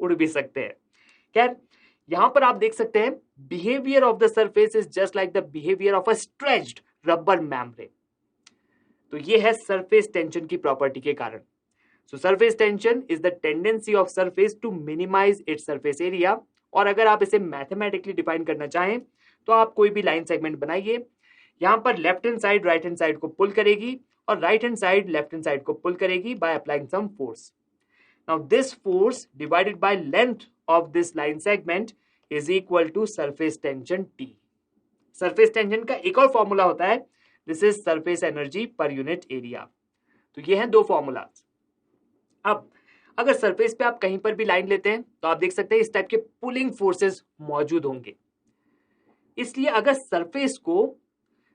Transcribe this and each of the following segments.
उड़ भी सकते हैं। खैर, यहां पर आप देख सकते हैं behaviour of the surface is just like the behaviour of a stretched rubber membrane. तो ये है सरफेस टेंशन की प्रॉपर्टी के कारण। So surface tension is the tendency of surface to minimise its surface area. और अगर आप इसे मैथमेटिकली डिफाइन करना चाहें तो आप कोई भी लाइन सेगमेंट बनाइए, यहां पर left hand side right hand side को पुल करेगी और right hand side left hand side को पुल करेगी by applying some force. Now this force divided by length of this line segment is equal to surface tension T. Surface tension का एक और formula होता है, this is surface energy per unit area. तो ये हैं दो फॉर्मूला। अब अगर सरफेस पे आप कहीं पर भी लाइन लेते हैं तो आप देख सकते हैं इस टाइप के पुलिंग फोर्सेस मौजूद होंगे। इसलिए अगर सरफेस को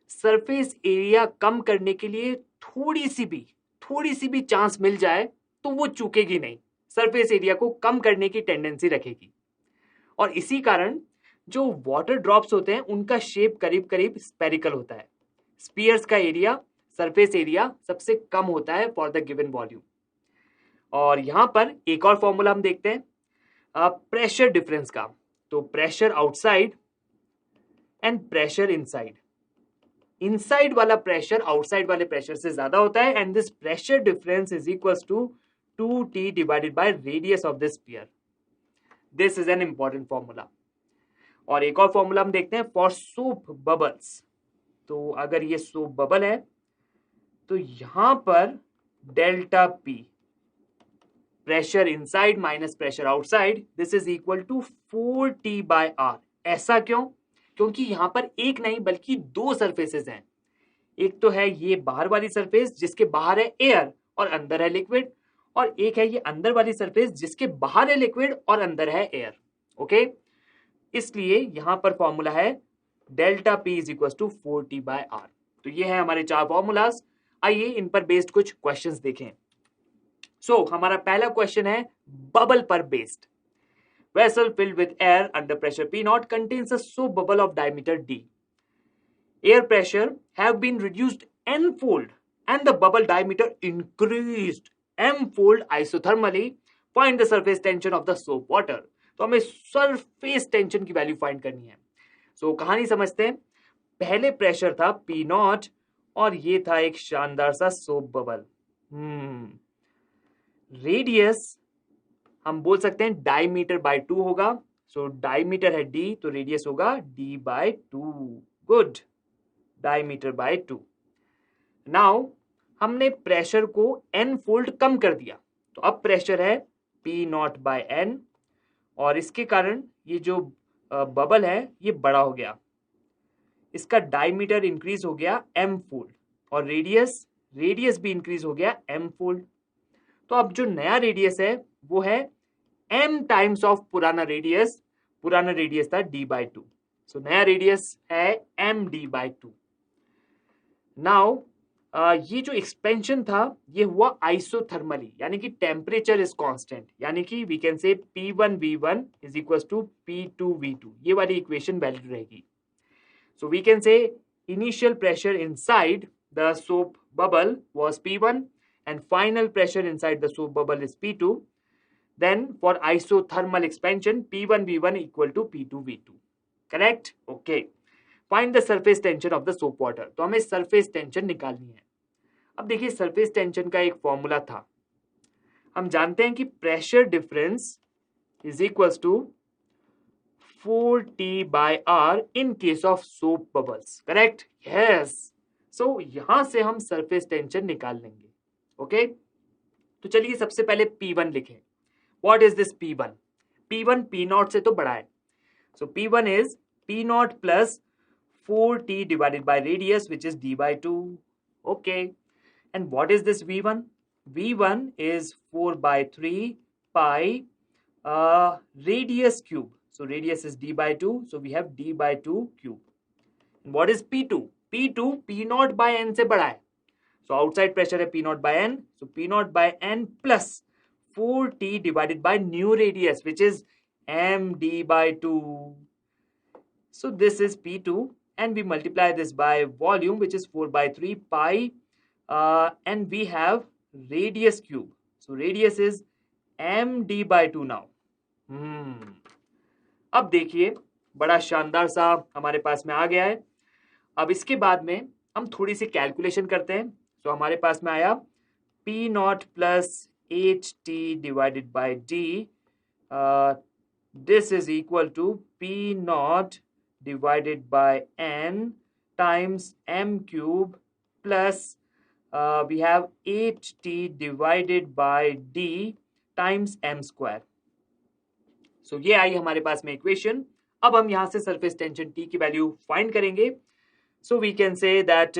सरफेस एरिया कम करने के लिए थोड़ी सी भी चांस मिल जाए तो वो चूकेगी नहीं, सरफेस एरिया को कम करने की टेंडेंसी रखेगी। और इसी कारण जो वाटर ड्रॉप्स होते हैं उनका शेप करीब करीब स्पेरिकल होता है। स्पीयर्स का एरिया, सरफेस एरिया सबसे कम होता है फॉर द गिवन वॉल्यूम। और यहां पर एक और फॉर्मूला हम देखते हैं प्रेशर डिफरेंस का। तो pressure outside and pressure inside, inside वाला प्रेशर आउटसाइड वाले प्रेशर से ज्यादा होता है and this pressure difference is equal to 2t divided by radius of this sphere. This is an important formula. और एक और फॉर्मूला हम देखते हैं फॉर सोप बबल्स। तो अगर ये सोप बबल है तो यहां पर delta P, pressure inside minus pressure outside, this is equal to 4t by R. ऐसा क्यों? क्योंकि यहां पर एक नहीं बल्कि दो सरफेसेस हैं। एक तो है ये बाहर वाली सरफेस जिसके बाहर है एयर और अंदर है लिक्विड, और एक है ये अंदर वाली सरफेस जिसके बाहर है लिक्विड और अंदर है एयर। ओके, इसलिए यहां पर फॉर्मूला है delta P is equal to 4t by R. तो ये है हमारे चार फॉर्मूलाज। आइए इन पर बेस्ड कुछ क्वेश्चंस देखें। सो हमारा पहला क्वेश्चन है बबल पर based. Vessel filled with air under pressure P naught contains a soap bubble of diameter D. Air pressure have been reduced n-fold and the bubble diameter increased m-fold isothermally. Find the surface tension of the soap water. तो हमें surface tension की value find करनी है। सो कहानी समझते हैं। पहले pressure था P नॉट और ये था एक शानदार सा सोप बबल। रेडियस हम बोल सकते हैं डायमीटर बाय 2 होगा। सो डायमीटर है d तो रेडियस होगा d by 2। Good, diameter by 2। Now हमने प्रेशर को n फोल्ड कम कर दिया तो अब प्रेशर है p नॉट बाय n और इसके कारण ये जो बबल है ये बड़ा हो गया, इसका डायमीटर इंक्रीज हो गया m फोल्ड और रेडियस भी इंक्रीज हो गया m फोल्ड। तो अब जो नया रेडियस है वो है m टाइम्स ऑफ पुराना रेडियस था d बाय 2। सो नया रेडियस है m d बाय 2। नाउ ये जो एक्सपेंशन था ये हुआ आइसोथर्मली, यानी कि टेम्परेचर इज कांस्टेंट, यानी कि वी कैन से P1V1 is equal to P2V2, ये वाली इक्वेशन वैलिड रहेगी। So we can say initial pressure inside the soap bubble was P1 and final pressure inside the soap bubble is P2. Then for isothermal expansion P1V1 equal to P2V2. Correct? Okay. Find the surface tension of the soap water. तो हमें surface tension निकालनी है। अब देखिए surface tension का एक formula था, हम जानते हैं कि pressure difference is equal to 4t by r in case of soap bubbles. Correct? Yes. So यहां से हम surface tension निकाल लेंगे। ओके, तो चलिए सबसे पहले P1 लिखें। What is this P1? P1 P not से तो बड़ा है। So P1 is P not plus 4t divided by radius which is d by 2. Okay. And what is this V1? V1 is 4 by 3 pi radius cube. So radius is d by 2. So we have d by 2 cube. And what is P2? P2 P not by n से बड़ा है। So outside pressure है P naught by n. So P naught by n plus 4t divided by new radius which is md by 2. So this is P2 and we multiply this by volume which is 4 by 3 pi and we have radius cube. So radius is md by 2 now. अब देखिए बड़ा शानदार सा हमारे पास में आ गया है। अब इसके बाद में हम थोड़ी सी कैलकुलेशन करते हैं। तो हमारे पास में आया P not plus H T divided by D, this is equal to P not divided by n times m cube plus we have 8t divided by d times m square. So ये आई हमारे पास में equation. अब हम यहां से surface tension T की value find करेंगे। So we can say that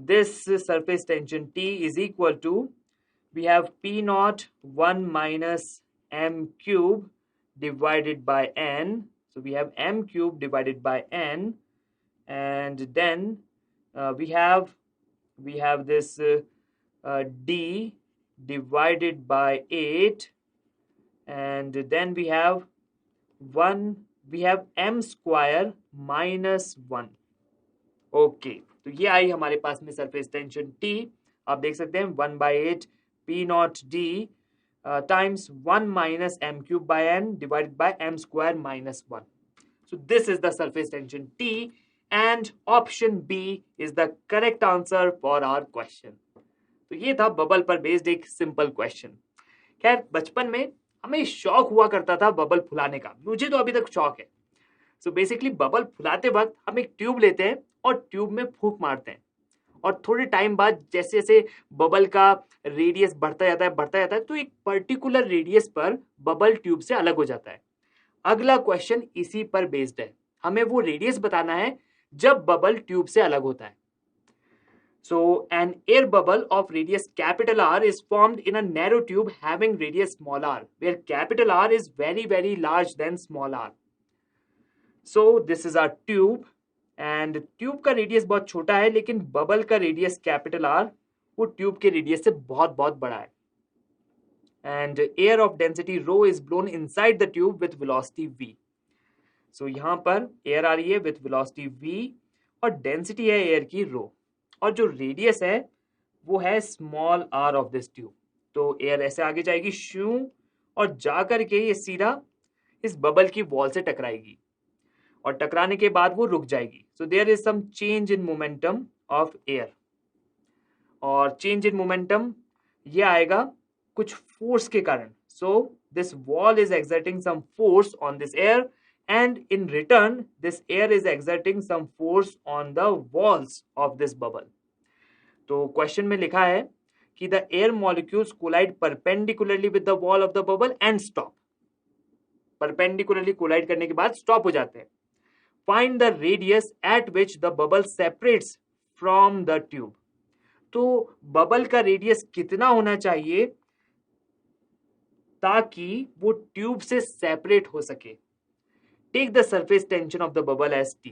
this surface tension T is equal to, we have P naught 1 minus m cube divided by n. So we have m cube divided by n, and then we have this d divided by 8, and then we have m square minus 1. Okay, तो ये आई हमारे पास में surface tension T। आप देख सकते हैं 1/8 P not D times 1 minus m cube by n divided by m square minus 1. So this is the surface tension T and option B is the correct answer for our question. तो ये था bubble पर based एक simple question. खैर बचपन में हमें शौक हुआ करता था बबल फुलाने का, मुझे तो अभी तक शौक है। सो बेसिकली बबल फुलाते वक्त हम एक ट्यूब लेते हैं और ट्यूब में फूंक मारते हैं, और थोड़े टाइम बाद जैसे जैसे बबल का रेडियस बढ़ता जाता है तो एक पर्टिकुलर रेडियस पर बबल ट्यूब से अलग हो जाता है। अगला क्वेश्चन इसी पर बेस्ड है, हमें वो रेडियस बताना है जब बबल ट्यूब से अलग होता है। So an air bubble of radius capital R is formed in a narrow tube having radius small r, where capital R is very very large than small r. So this is our tube, and tube का radius बहुत छोटा है, लेकिन bubble का radius capital R वो tube के radius से बहुत बहुत बड़ा है। And air of density rho is blown inside the tube with velocity v. सो यहां पर एयर आ रही है विथ वेलोसिटी v, और डेंसिटी है एयर की रो, और जो रेडियस है वो है small r of this tube. तो एयर ऐसे आगे जाएगी शू, और जाकर के ये सीधा इस बबल की वॉल से टकराएगी, और टकराने के बाद वो रुक जाएगी। So there is some change in momentum of air, और चेंज इन मोमेंटम ये आएगा कुछ फोर्स के कारण। So this wall is exerting some force on this air, and in return this air is exerting some force on the walls of this bubble. तो question में लिखा है कि the air molecules collide perpendicularly with the wall of the bubble and stop. Perpendicularly collide करने के बाद stop हो जाते हैं। Find the radius at which the bubble separates from the tube. तो बबल का रेडियस कितना होना चाहिए ताकि वो ट्यूब से सेपरेट हो सके। Take the surface tension of the bubble as T.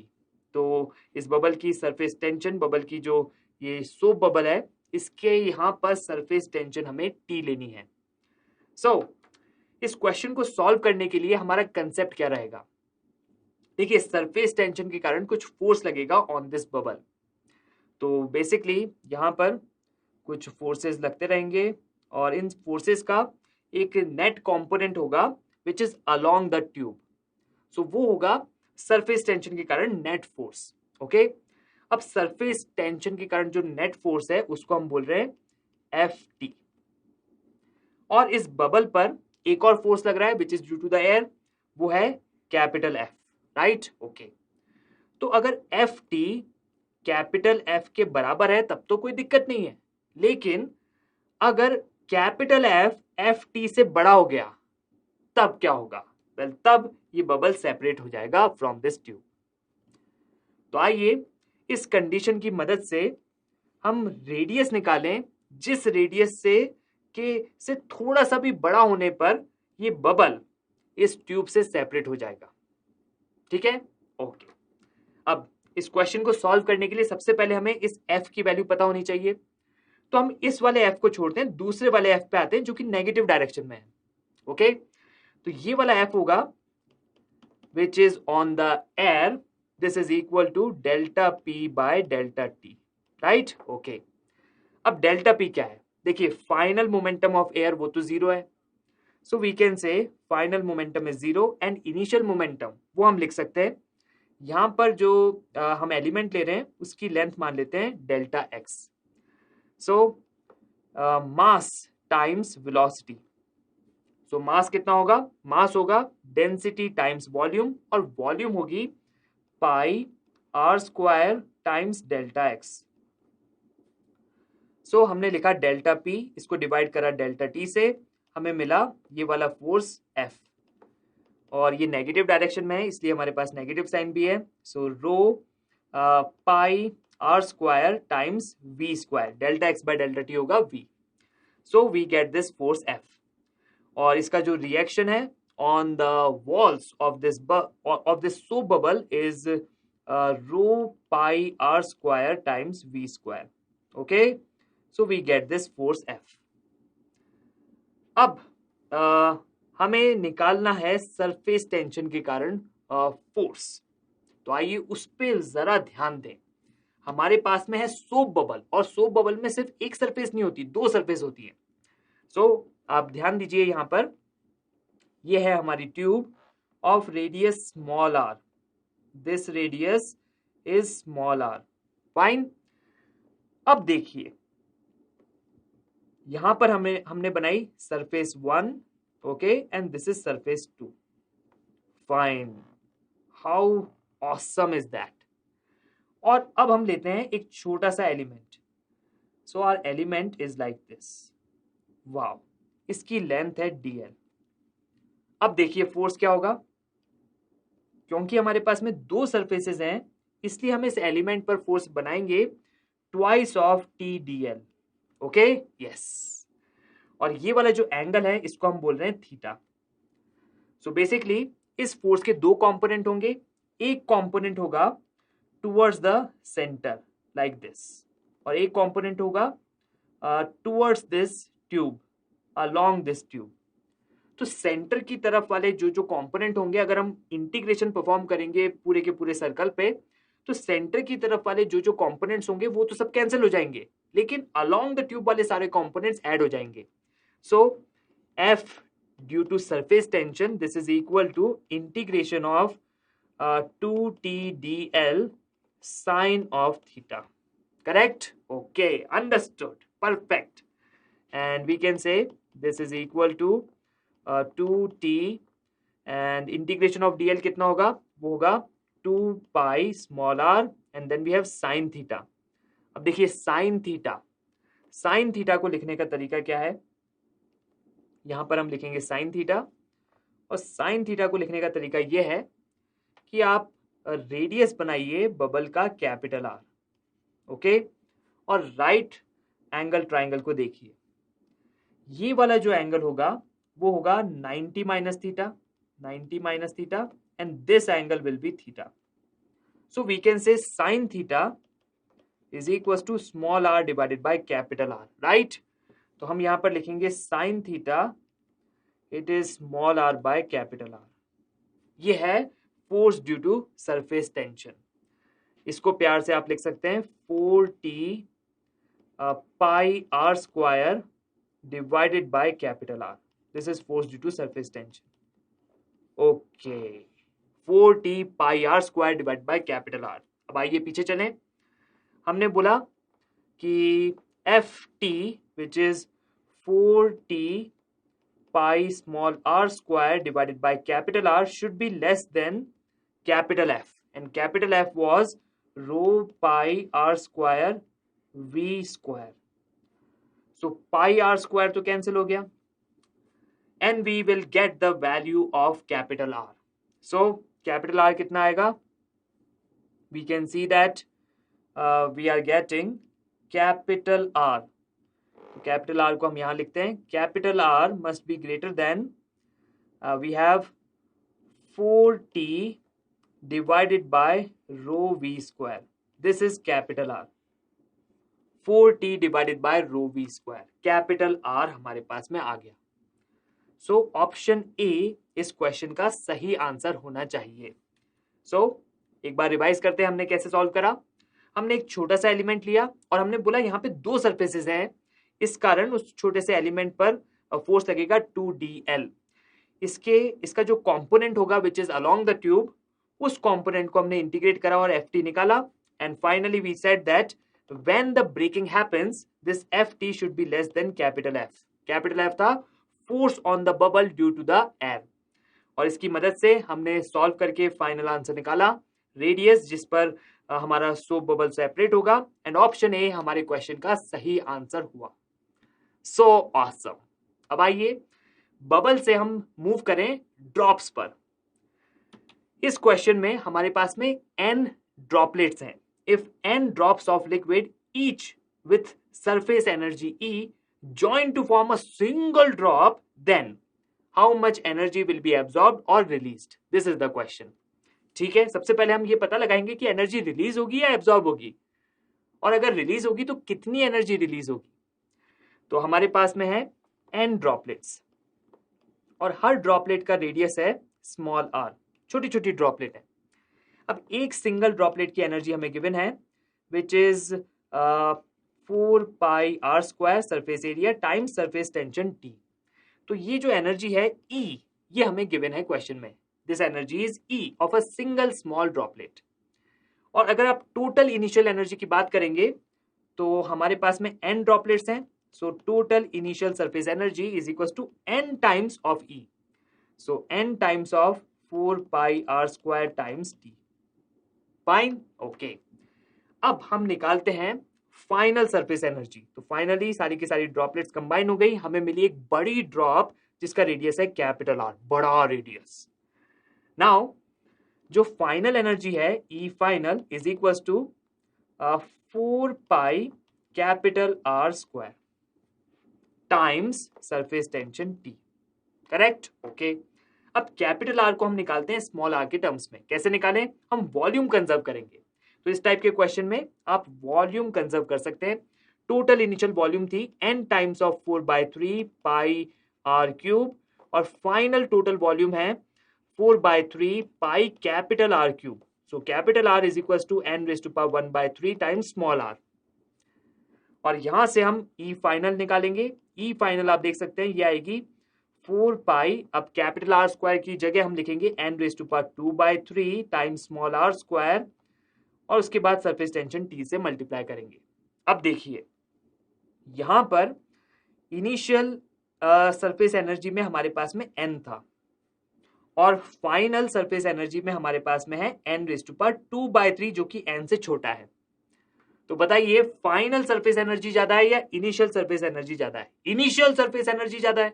तो इस बबल की सरफेस टेंशन, बबल की जो ये सोप बबल है, इसके यहां पर सरफेस टेंशन हमें T लेनी है। सो इस क्वेश्चन को सॉल्व करने के लिए हमारा कंसेप्ट क्या रहेगा? देखिए सरफेस टेंशन के कारण कुछ फोर्स लगेगा ऑन दिस बबल। तो बेसिकली यहां पर कुछ फोर्सेस लगते रहेंगे, और इन फोर्सेस का एक नेट कंपोनेंट होगा which is along the tube. So वो होगा सरफेस टेंशन के कारण नेट फोर्स। ओके, अब सरफेस टेंशन के कारण जो नेट फोर्स है उसको हम बोल रहे हैं Ft, और इस बबल पर एक और फोर्स लग रहा है which is due to the air, वो है कैपिटल F, राइट? ओके, तो अगर Ft कैपिटल F के बराबर है तब तो कोई दिक्कत नहीं है, लेकिन अगर कैपिटल F Ft से बड़ा हो गया तब क्या होगा? वेल, तब ये बबल सेपरेट हो जाएगा फ्रॉम दिस ट्यूब। तो आइए इस कंडीशन की मदद से हम रेडियस निकालें, जिस रेडियस से थोड़ा सा भी बड़ा होने पर ये बबल इस ट्यूब से सेपरेट हो जाएगा। ठीक है? ओके, अब इस क्वेश्चन को सॉल्व करने के लिए सबसे पहले हमें इस F की वैल्यू पता होनी चाहिए। तो हम इस वाले F को छोड़ते हैं, दूसरे वाले F पे आते हैं जो कि नेगेटिव डायरेक्शन में है। ओके, तो ये वाला F होगा which is on the air, this is equal to delta P by delta T, right? Okay, अब डेल्टा P क्या है? देखिए फाइनल मोमेंटम ऑफ एयर वो तो जीरो है, so we can say final momentum is 0 and initial momentum वो हम लिख सकते हैं, यहां पर जो हम एलिमेंट ले रहे हैं उसकी लेंथ मान लेते हैं delta x. So mass times velocity. So mass कितना होगा? मास होगा डेंसिटी टाइम्स वॉल्यूम, और वॉल्यूम होगी pi are square times delta x. So हमने लिखा डेल्टा पी, इसको डिवाइड करा डेल्टा टी से, हमें मिला ये वाला फोर्स एफ, और ये नेगेटिव डायरेक्शन में है इसलिए हमारे पास नेगेटिव साइन भी है. So rho pi are square times v square, delta x by delta t होगा v. So we get this force f, और इसका जो रिएक्शन है on the walls of this soap bubble is rho pi are square times v square. Okay, so we get this force f. अब हमें निकालना है surface tension के कारण फोर्स. तो आइए उस पर जरा ध्यान दें. हमारे पास में है सोप बबल, और सोप बबल में सिर्फ एक सरफेस नहीं होती, दो सरफेस होती है. सो आप ध्यान दीजिए, यहां पर ये है हमारी tube of radius small R. This radius is small R. Fine. अब देखिए यहां पर हमने बनाई surface 1, okay, and this is surface 2. Fine. How awesome is that. और अब हम लेते हैं एक छोटा सा element. So our element is like this. Wow, इसकी लेंथ है dl. अब देखिए फोर्स क्या होगा. क्योंकि हमारे पास में दो सरफेसेस हैं इसलिए हम इस एलिमेंट पर फोर्स बनाएंगे twice of T dl. Okay, yes. और ये वाला जो एंगल है इसको हम बोल रहे हैं थीटा. सो बेसिकली इस फोर्स के दो कंपोनेंट होंगे. एक कंपोनेंट होगा towards the centre like this, और एक कंपोनेंट होगा towards this tube, along this tube. तो सेंटर की तरफ वाले जो जो कंपोनेंट होंगे, अगर हम इंटीग्रेशन परफॉर्म करेंगे पूरे के पूरे सर्कल पे, तो सेंटर की तरफ वाले जो जो कंपोनेंट्स होंगे वो तो सब कैंसिल हो जाएंगे, लेकिन अलोंग द ट्यूब वाले सारे कंपोनेंट्स ऐड हो जाएंगे. सो F due to surface tension, this is equal to integration of 2t dl sine of theta. Correct? Okay, understood. Perfect. And we can say this is equal to 2t and integration of dl कितना होगा? वो होगा 2 pi small r and then we have sine theta. अब देखिए sine theta को लिखने का तरीका क्या है. यहां पर हम लिखेंगे साइन थीटा, और साइन थीटा को लिखने का तरीका यह है कि आप रेडियस बनाइए बबल का कैपिटल आर. ओके, और राइट एंगल ट्राइंगल को देखिए. ये वाला जो एंगल होगा वो होगा 90 minus theta and this angle will be theta. So we can say sine theta is equal to small R divided by capital R. Right. तो हम यहां पर लिखेंगे sine theta it is small R by capital R. ये है force due to surface tension. इसको प्यार से आप लिख सकते हैं 4t pi are square divided by capital R. This is force due to surface tension. Okay, 4t pi are square divided by capital R. अब आइए पीछे चलें. हमने बोला कि ft which is 4t pi small r square divided by capital R should be less than capital F, and capital F was rho pi r square v square. So pi r square तो cancel हो गया and we will get the value of capital R. So capital R कितना आएगा? We can see that we are getting capital R. Capital R को हम यहां लिखते हैं. Capital R must be greater than we have 4t divided by rho V square. This is capital R. 4t divided by rho V square. Capital R हमारे पास में आ गया. So option A इस क्वेश्चन का सही आंसर होना चाहिए. सो एक बार रिवाइज करते हैं हमने कैसे सॉल्व करा. हमने एक छोटा सा एलिमेंट लिया और हमने बोला यहाँ पे दो सरफेसेस हैं, इस कारण उस छोटे से एलिमेंट पर फोर्स लगेगा 2dl। इसका जो कंपोनेंट होगा which is along the tube, उस कंपोनेंट को हमने इंटीग्रेट करा और ft निकाला, and finally we said that when the breaking happens this ft should be less than capital F। Capital F था force on the bubble due to the air, और इसकी मदद से हमने सॉल्व करके फाइनल आंसर निकाला, radius जिस पर हमारा सोप बबल सेपरेट होगा, एंड ऑप्शन ए हमारे क्वेश्चन का सही आंसर हुआ। So awesome. अब आइए बबल से हम मूव करें ड्रॉप्स पर। इस क्वेश्चन में हमारे पास में n ड्रॉपलेट्स हैं। If n drops of liquid each with surface energy E join to form a single drop, then how much energy will be absorbed or released? This is the question. ठीक है, सबसे पहले हम ये पता लगाएंगे कि एनर्जी रिलीज होगी या एब्जॉर्ब होगी, और अगर रिलीज होगी तो कितनी एनर्जी रिलीज होगी। तो हमारे पास में है n ड्रॉपलेट्स, और हर ड्रॉपलेट का रेडियस है स्मॉल r, छोटी छोटी ड्रॉपलेट है। अब एक सिंगल ड्रॉपलेट की एनर्जी हमें गिवन है which is 4 pi are square surface area times surface tension T। तो ये जो एनर्जी है E, ये हमें गिवन है क्वेश्चन में। This energy is E of a single small droplet. और अगर आप टोटल इनिशियल एनर्जी की बात करेंगे तो हमारे पास में n ड्रॉपलेट्स हैं, so total initial surface energy is equal to n times of E, so n times of 4 pi are square times T। Fine, okay. अब हम निकालते हैं फाइनल सरफेस एनर्जी। तो फाइनली सारी की सारी ड्रॉपलेट्स कंबाइन हो गई, हमें मिली एक बड़ी ड्रॉप जिसका रेडियस है कैपिटल R, बड़ा रेडियस। नाउ जो फाइनल एनर्जी है E final is equal to 4 pi capital R square times surface tension T। Correct, okay. अब कैपिटल R को हम निकालते हैं स्मॉल r के टर्म्स में। कैसे निकालें? हम वॉल्यूम कंजर्व करेंगे। तो इस टाइप के क्वेश्चन में आप वॉल्यूम कंजर्व कर सकते हैं। टोटल इनिशियल वॉल्यूम थी n times of 4/3 pi r cube, और फाइनल टोटल वॉल्यूम है 4/3 pi capital R cube. So capital R is equal to n⁻⁴ times small r। और यहां से हम E फाइनल निकालेंगे। E फाइनल आप देख सकते हैं ये आएगी 4 पाई, अब कैपिटल R स्क्वायर की जगह हम लिखेंगे n⁻² times small r square, और उसके बाद सरफेस टेंशन T से मल्टीप्लाई करेंगे। अब देखिए यहां पर इनिशियल सरफेस एनर्जी में हमारे पास में n था, और फाइनल सरफेस एनर्जी में हमारे पास में है n⁻² जो कि n से छोटा है। तो बताइए फाइनल सरफेस एनर्जी ज्यादा है या इनिशियल सरफेस एनर्जी ज्यादा है? इनिशियल सरफेस एनर्जी ज्यादा है।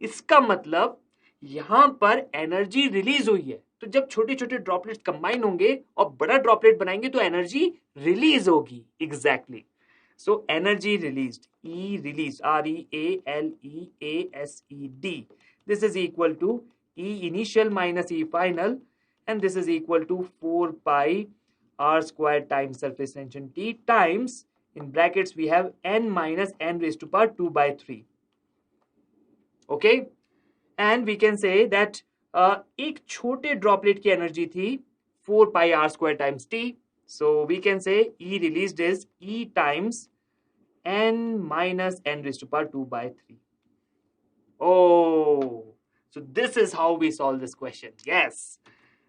इसका मतलब यहां पर एनर्जी रिलीज हुई है। तो जब छोटे छोटे ड्रॉपलेट्स कंबाइन होंगे और बड़ा ड्रॉपलेट बनाएंगे तो एनर्जी रिलीज होगी। Exactly. So energy released, E release, REALEASED, this is equal to E initial minus E final, and this is equal to 4 pi R square times surface tension T times, in brackets we have n minus n⁻²/3. Okay, and we can say that एक छोटे droplet की energy थी 4 pi R square times T, so we can say E released is E times n minus n⁻²/3. Oh, so this is how we solve this question. Yes.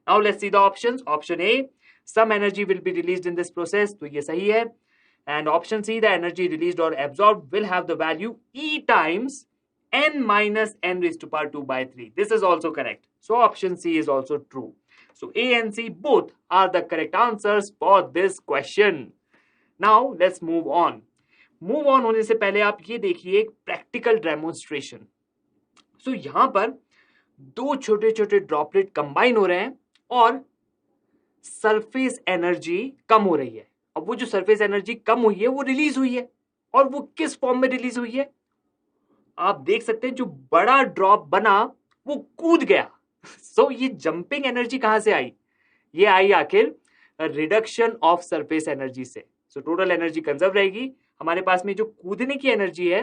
Now let's see the options. Option A, some energy will be released in this process, तो ये सही है। And option C, the energy released or absorbed will have the value E times n minus n⁻²/3. This is also correct. So option C is also true. So A and C both are the correct answers for this question. Now let's move on. Move on होने से पहले आप ये देखिए एक practical demonstration. So यहाँ पर दो छोटे छोटे ड्रॉपलेट कंबाइन हो रहे हैं और सरफेस एनर्जी कम हो रही है। अब वो जो सरफेस एनर्जी कम हुई है वो रिलीज हुई है, और वो किस फॉर्म में रिलीज हुई है? आप देख सकते हैं जो बड़ा ड्रॉप बना वो कूद गया। सो ये जंपिंग एनर्जी कहां से आई? ये आई आखिर रिडक्शन ऑफ सरफेस एनर्जी से। सो टोटल एनर्जी कंजर्व रहेगी। हमारे पास में जो कूदने की एनर्जी है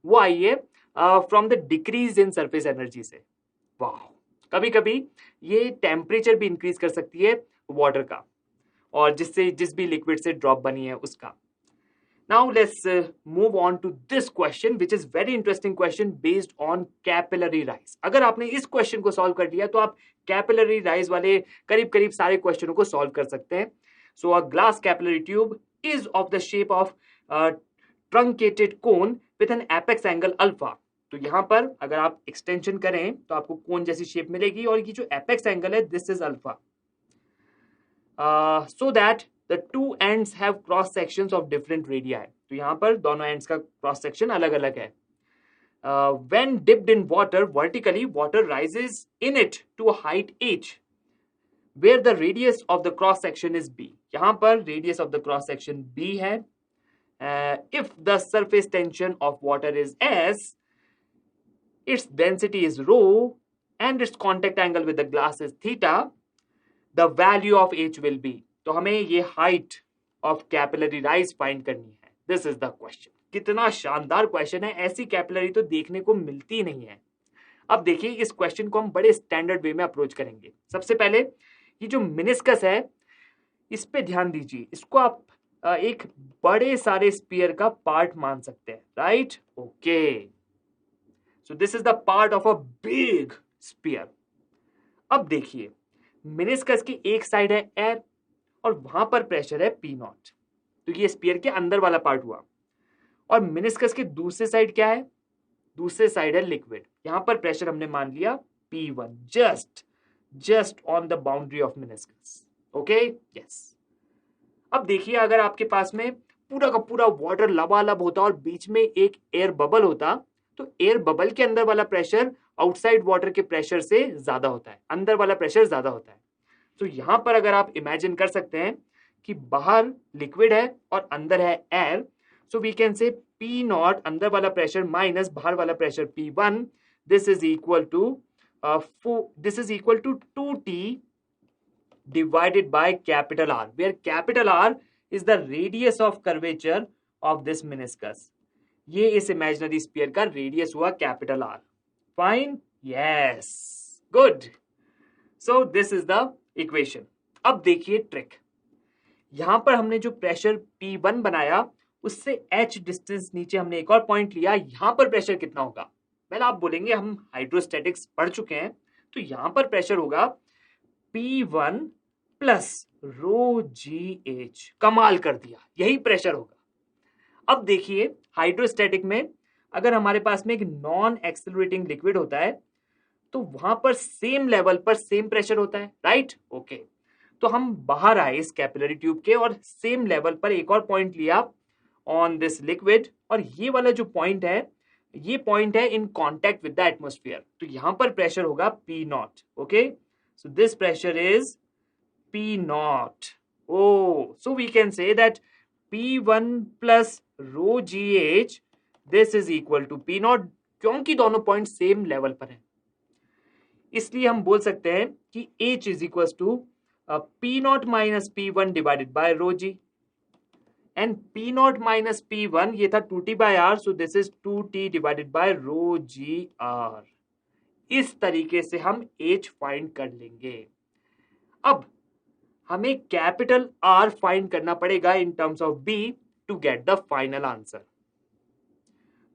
वो आई है from the decrease in surface energy से। वाह, कभी कभी ये टेम्परेचर भी इंक्रीज कर सकती है वाटर का, और जिस भी लिक्विड से ड्रॉप बनी है उसका। Now let's move on to this question, which is very interesting question based on capillary rise. अगर आपने इस क्वेश्चन को सॉल्व कर लिया तो आप कैपिलरी राइज वाले करीब करीब सारे क्वेश्चनों को सॉल्व कर सकते हैं. So a glass capillary tube is of the shape of truncated cone with an apex angle alpha. तो यहां पर अगर आप एक्सटेंशन करें तो आपको कोन जैसी शेप मिलेगी और ये जो एपेक्स एंगल है this is alpha. So that the two ends have cross sections of different radii. तो यहाँ पर दोनों ends का cross section अलग अलग है. When dipped in water vertically, water rises in it to a height h, where the radius of the cross section is b. यहाँ पर radius of the cross section b है. If the surface tension of water is s, its density is rho, and its contact angle with the glass is theta, the value of h will be. तो हमें ये height of capillary rise find करनी है. This is the question. कितना शानदार question है. ऐसी capillary तो देखने को मिलती नहीं है. अब देखिए इस क्वेश्चन को हम बड़े स्टैंडर्ड वे में अप्रोच करेंगे. सबसे पहले ये जो मेनिस्कस है इस पे ध्यान दीजिए. इसको आप एक बड़े सारे स्पीयर का पार्ट मान सकते हैं. Right. Okay. So this is the part of a big sphere. अब देखिए मेनिस्कस की एक साइड है एयर और वहां पर प्रेशर है P नॉट. तो ये स्पीयर के अंदर वाला पार्ट हुआ. और मेनिस्कस के दूसरे साइड क्या है? दूसरे साइड है लिक्विड. यहां पर प्रेशर हमने मान लिया P1, just on the boundary of meniscus. Okay. Yes. अब देखिए अगर आपके पास में पूरा का पूरा वाटर लबालब होता और बीच में एक एयर बबल होता तो एयर बबल के अंदर वाला प्रेशर आउटसाइड वाटर के प्रेशर से ज्यादा होता है. अंदर वाला प्रेशर ज्यादा होता है. तो यहां पर अगर आप इमेजिन कर सकते हैं कि बाहर लिक्विड है और अंदर है air. So we can say P naught अंदर वाला प्रेशर माइनस बाहर वाला pressure P1. This is equal to 2T divided by capital R, where capital R is the radius of curvature of this meniscus. ये इस imaginary sphere का radius हुआ capital R. Fine. Yes. Good. So this is the equation. अब देखिए trick. यहां पर हमने जो प्रेशर P1 बनाया उससे h डिस्टेंस नीचे हमने एक और पॉइंट लिया. यहां पर प्रेशर कितना होगा? वेल आप बोलेंगे हम हाइड्रोस्टैटिक्स पढ़ चुके हैं तो यहां पर प्रेशर होगा P1 प्लस रो GH. कमाल कर दिया. यही प्रेशर होगा. अब देखिए हाइड्रोस्टैटिक में अगर हमारे पास में एक नॉन एक्सेलरेटिंग लिक्विड होता है तो वहां पर सेम लेवल पर सेम प्रेशर होता है. राइट. ओके. तो हम बाहर आए इस कैपिलरी ट्यूब के और सेम लेवल पर एक और पॉइंट लिया ऑन दिस लिक्विड और ये वाला जो पॉइंट है ये पॉइंट है in contact with the atmosphere. तो यहां पर प्रेशर होगा P naught. Okay. So this pressure is P naught. Oh. So we can say that P1 plus rho GH this is equal to P naught. क्योंकि दोनों point same level पर हैं इसलिए हम बोल सकते हैं कि H is equal to P naught minus P1 divided by rho G. And P naught minus P1 ये था 2T by R. So this is 2T divided by rho GR. इस तरीके से हम H फाइंड कर लेंगे. अब हमें कैपिटल R फाइंड करना पड़ेगा in terms of B to get the final answer.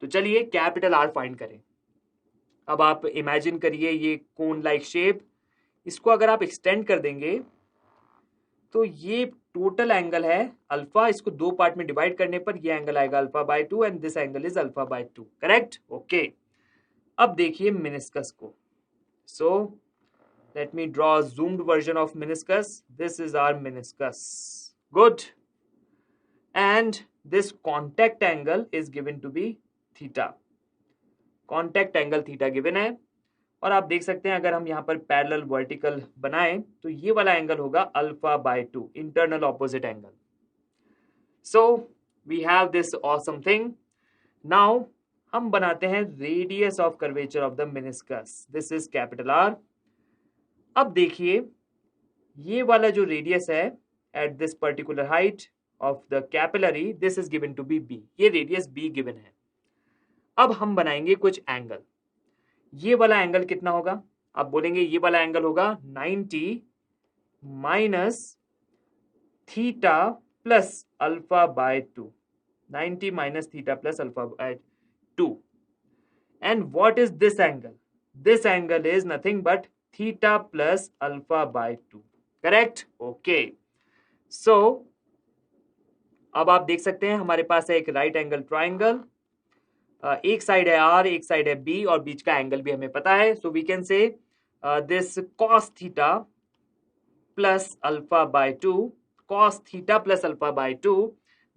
तो चलिए कैपिटल R फाइंड करें. अब आप इमेजिन करिए ये कोन लाइक शेप. इसको अगर आप एक्सटेंड कर देंगे तो ये टोटल एंगल है अल्फा. इसको दो पार्ट में डिवाइड करने पर ये एंगल आएगा alpha by 2 and this angle is alpha by 2. Correct. Okay. अब देखिए मेनिस्कस को. So let me draw zoomed version of meniscus. This is our meniscus. Good. And this contact angle is given to be theta. Contact angle theta given है और आप देख सकते हैं अगर हम यहाँ पर पैरेलल वर्टिकल बनाएं तो ये वाला एंगल होगा alpha by 2, internal opposite angle. So we have this awesome thing. Now हम बनाते हैं radius of curvature of the meniscus. This is capital R. अब देखिए ये वाला जो रेडियस है at this particular height of the capillary this is given to be B. ये रेडियस B गिवन है. अब हम बनाएंगे कुछ एंगल. ये वाला एंगल कितना होगा? आप बोलेंगे ये वाला एंगल होगा 90 minus theta plus alpha by 2. 90 minus theta plus alpha by 2. And what is this angle? This angle is nothing but theta plus alpha by 2. Correct? Okay. So, अब आप देख सकते हैं हमारे पास है एक राइट एंगल ट्राइंगल, एक साइड है आर, एक साइड है बी, और बीच का एंगल भी हमें पता है. So we can say this cos theta plus alpha by 2, cos theta plus alpha by 2,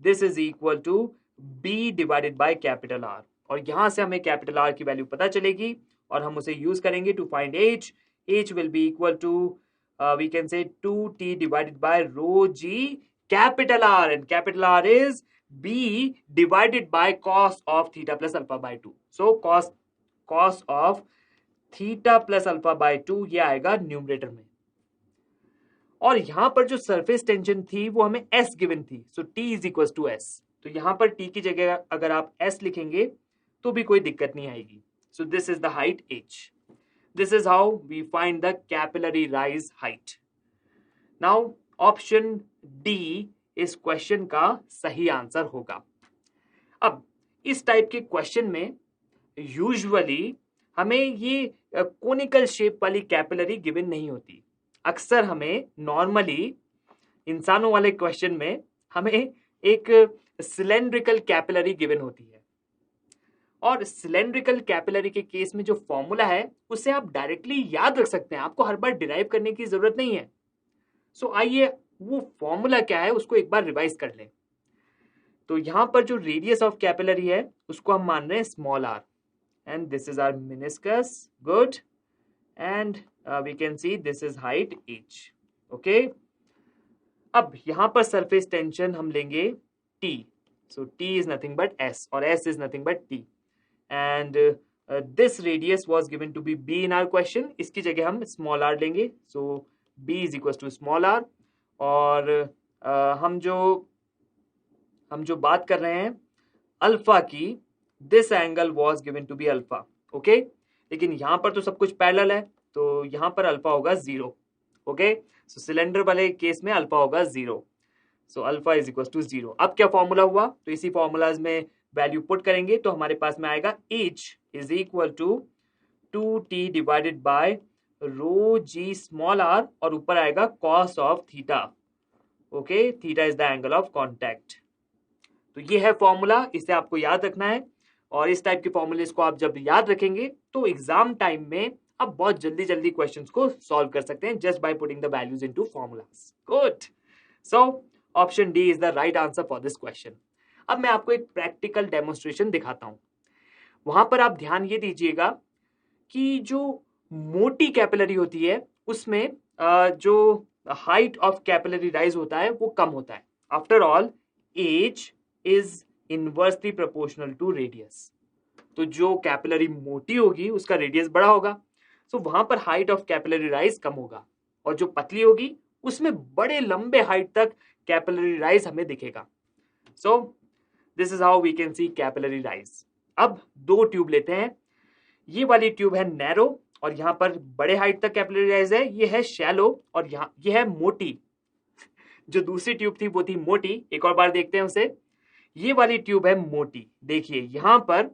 this is equal to B divided by capital R. और यहां से हमें कैपिटल आर की वैल्यू पता चलेगी और हम उसे यूज करेंगे to find H. H will be equal to we can say 2t divided by rho G capital R, and capital R is B divided by cos of theta plus alpha by 2. So cos of theta plus alpha by 2 ये आएगा numerator में. और यहां पर जो surface tension थी वो हमें S गिवन थी. So T is equal to S. तो यहां पर T की जगह अगर आप S लिखेंगे तो भी कोई दिक्कत नहीं आएगी. So this is the height H. This is how we find the capillary rise height. Now option D इस क्वेश्चन का सही आंसर होगा. अब इस टाइप के क्वेश्चन में यूजुअली हमें ये कोनिकल शेप वाली कैपिलरी गिवन नहीं होती. अक्सर हमें नॉर्मली इंसानों वाले क्वेश्चन में हमें एक सिलेंड्रिकल कैपिलरी गिवन होती है. और सिलेंड्रिकल कैपिलरी के केस में जो फॉर्मूला है उसे आप डायरेक्टली याद रख सकते हैं, आपको हर बार डिराइव करने की जरूरत नहीं है. सो आइए वो फॉर्मूला क्या है उसको एक बार रिवाइज कर लें. तो यहां पर जो रेडियस ऑफ कैपिलरी है उसको हम मान रहे हैं small R, and this is our meniscus. Good. And we can see this is height h. Okay. अब यहां पर सरफेस टेंशन हम लेंगे T. So T is nothing but S और S is nothing but T. And this radius was given to be B in our question. इसकी जगह हम small r लेंगे. So B is equal to small r. और हम जो बात कर रहे हैं अल्फा की, this angle was given to be alpha. Okay. लेकिन यहां पर तो सब कुछ पैरेलल है तो यहां पर अल्फा होगा 0. ओके. सो सिलेंडर वाले केस में अल्फा होगा 0. So alpha is equal to 0. अब क्या फॉर्मूला हुआ, तो इसी फॉर्मूलाज में वैल्यू पुट करेंगे तो हमारे पास में आएगा h is equal to 2t divided by rho G small r, और ऊपर आएगा cos of theta. Okay. Theta is the angle of contact. तो ये है फॉर्मूला, इसे आपको याद रखना है. और इस टाइप के फॉर्मूलेस को आप जब याद रखेंगे तो एग्जाम टाइम में आप बहुत जल्दी जल्दी क्वेश्चंस को सॉल्व कर सकते हैं just by putting the values into formulas. Good. So option D is the right answer for this question. अब मैं आपको एक प्रैक्टिकल डेमोन्स्ट्रेशन दिखाता हूं. वहां पर आप ध्यान ये दीजिएगा कि जो मोटी कैपिलरी होती है उसमें जो हाइट ऑफ कैपिलरी राइज होता है वो कम होता है. After all H is inversely proportional to radius. तो जो कैपिलरी मोटी होगी उसका रेडियस बड़ा होगा. सो वहां पर हाइट ऑफ कैपिलरी राइज कम होगा, और जो पतली होगी उसमें बड़े लंबे हाइट तक कैपिलरी राइज हमें दिखेगा. So this is how we can see capillary rise. अब दो ट्यूब लेते हैं. ये वाली ट्यूब है नैरो और यहां पर बड़े हाइट तक कैपिलरी राइज है. ये है शैलो और यहाँ ये है मोटी. जो दूसरी ट्यूब थी वो थी मोटी. एक और बार देखते हैं उसे. ये वाली ट्यूब है मोटी. देखिए यहां पर